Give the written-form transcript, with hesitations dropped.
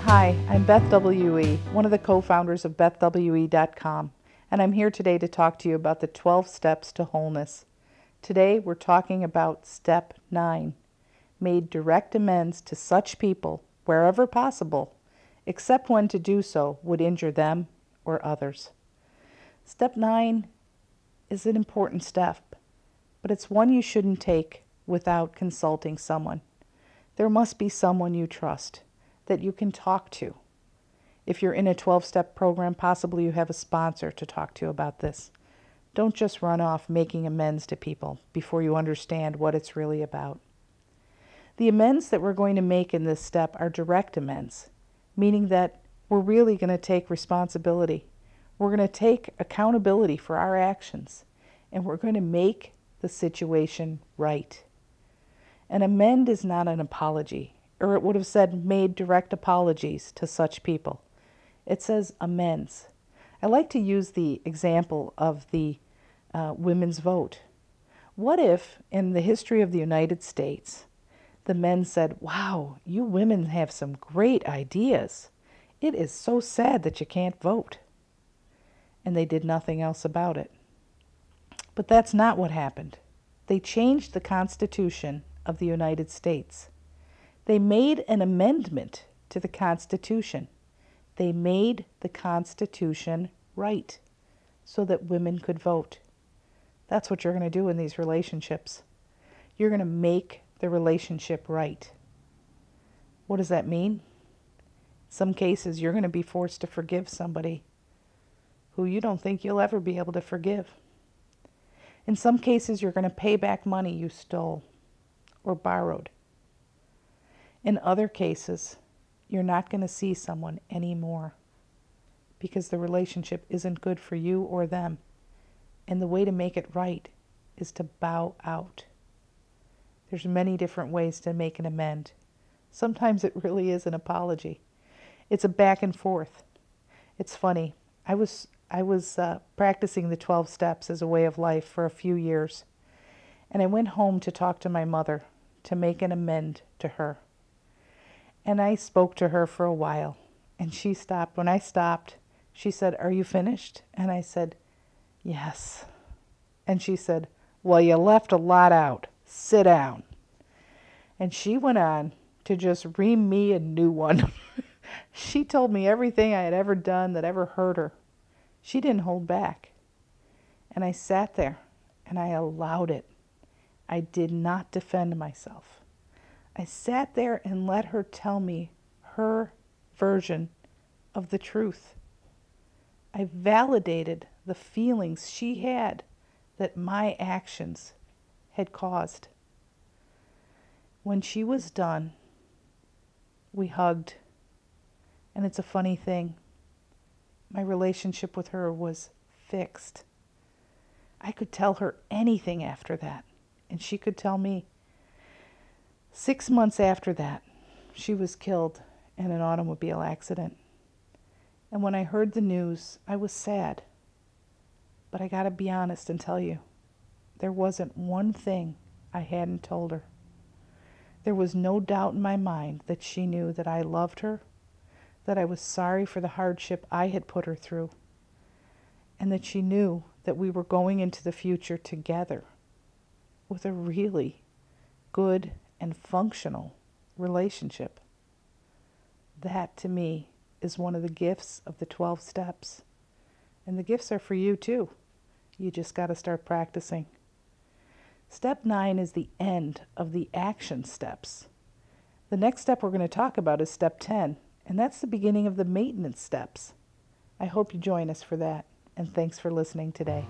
Hi, I'm Beth W.E., one of the co-founders of BethWE.com, and I'm here today to talk to you about the 12 steps to wholeness. Today we're talking about step 9, made direct amends to such people wherever possible, except when to do so would injure them or others. Step 9 is an important step, but it's one you shouldn't take without consulting someone. There must be someone you trust that you can talk to. If you're in a 12-step program, possibly you have a sponsor to talk to about this. Don't just run off making amends to people before you understand what it's really about. The amends that we're going to make in this step are direct amends, meaning that we're really going to take responsibility. We're going to take accountability for our actions, and we're going to make the situation right. An amend is not an apology, or it would have said made direct apologies to such people. It says amends. I like to use the example of the women's vote. What if, in the history of the United States, the men said, "Wow, you women have some great ideas. It is so sad that you can't vote." And they did nothing else about it. But that's not what happened. They changed the Constitution of the United States. They made an amendment to the Constitution. They made the Constitution right so that women could vote. That's what you're going to do in these relationships. You're going to make the relationship right. What does that mean? In some cases, you're going to be forced to forgive somebody who you don't think you'll ever be able to forgive. In some cases, you're going to pay back money you stole or borrowed. In other cases, you're not going to see someone anymore because the relationship isn't good for you or them. And the way to make it right is to bow out. There's many different ways to make an amend. Sometimes it really is an apology. It's a back and forth. It's funny. I was practicing the 12 steps as a way of life for a few years. And I went home to talk to my mother to make an amend to her. And I spoke to her for a while, and she stopped. When I stopped, she said, "Are you finished?" And I said, "Yes." And she said, "Well, you left a lot out. Sit down." And she went on to just ream me a new one. She told me everything I had ever done that ever hurt her. She didn't hold back. And I sat there, and I allowed it. I did not defend myself. I sat there and let her tell me her version of the truth. I validated the feelings she had that my actions had caused. When she was done, we hugged. And it's a funny thing. My relationship with her was fixed. I could tell her anything after that, and she could tell me. 6 months after that, she was killed in an automobile accident. And when I heard the news, I was sad. But I gotta be honest and tell you, there wasn't one thing I hadn't told her. There was no doubt in my mind that she knew that I loved her, that I was sorry for the hardship I had put her through, and that she knew that we were going into the future together with a really good and functional relationship. That, to me, is one of the gifts of the 12 steps. And the gifts are for you, too. You just got to start practicing. Step 9 is the end of the action steps. The next step we're going to talk about is step 10, and that's the beginning of the maintenance steps. I hope you join us for that, and thanks for listening today.